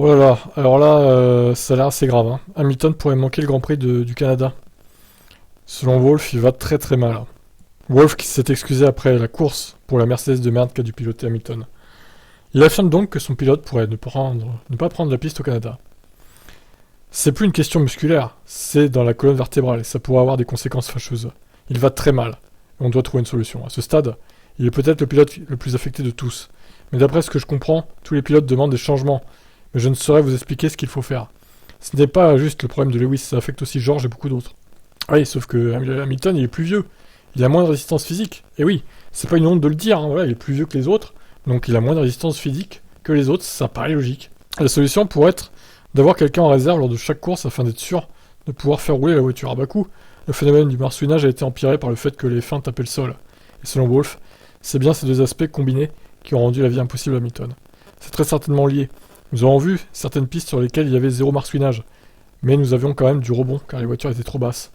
Oh là là, alors là, ça a l'air assez grave, hein. Hamilton pourrait manquer le Grand Prix du Canada. Selon Wolff, il va très très mal. Wolff qui s'est excusé après la course pour la Mercedes de merde qu'a dû piloter Hamilton. Il affirme donc que son pilote pourrait ne pas prendre la piste au Canada. C'est plus une question musculaire, c'est dans la colonne vertébrale et ça pourrait avoir des conséquences fâcheuses. Il va très mal, et on doit trouver une solution. À ce stade, il est peut-être le pilote le plus affecté de tous. Mais d'après ce que je comprends, tous les pilotes demandent des changements, mais je ne saurais vous expliquer ce qu'il faut faire. Ce n'est pas juste le problème de Lewis, ça affecte aussi George et beaucoup d'autres. Oui, sauf que Hamilton, il est plus vieux. Il a moins de résistance physique. Et oui, c'est pas une honte de le dire, hein, voilà, il est plus vieux que les autres, donc il a moins de résistance physique que les autres, ça paraît logique. La solution pourrait être d'avoir quelqu'un en réserve lors de chaque course afin d'être sûr de pouvoir faire rouler la voiture à bas coût. Le phénomène du marsouinage a été empiré par le fait que les freins tapaient le sol. Et selon Wolff, c'est bien ces deux aspects combinés qui ont rendu la vie impossible à Hamilton. C'est très certainement lié. Nous avons vu certaines pistes sur lesquelles il y avait zéro marsouinage, mais nous avions quand même du rebond car les voitures étaient trop basses.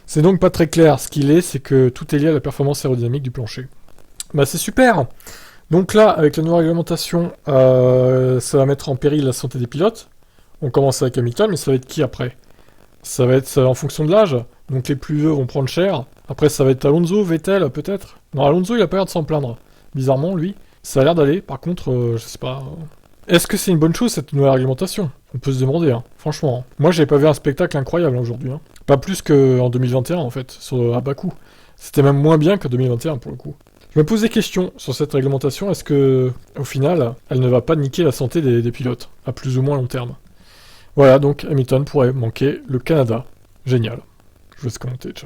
C'est donc pas très clair. Ce qu'il est, c'est que tout est lié à la performance aérodynamique du plancher. Bah c'est super. Donc là, avec la nouvelle réglementation, ça va mettre en péril la santé des pilotes. On commence avec Hamilton, mais ça va être qui après? Ça va être en fonction de l'âge. Donc les plus vieux vont prendre cher. Après, ça va être Alonso, Vettel, peut-être. Non, Alonso, il a pas l'air de s'en plaindre. Bizarrement, lui, ça a l'air d'aller. Par contre, je sais pas. Est-ce que c'est une bonne chose cette nouvelle réglementation? On peut se demander, hein. Franchement. Moi, j'ai pas vu un spectacle incroyable aujourd'hui. Hein. Pas plus qu'en 2021, en fait, à Bakou. C'était même moins bien qu'en 2021, pour le coup. Je me pose des questions sur cette réglementation. Est-ce que, au final, elle ne va pas niquer la santé des pilotes, à plus ou moins long terme? Voilà, donc Hamilton pourrait manquer le Canada. Génial. Je vous laisse commenter, ciao.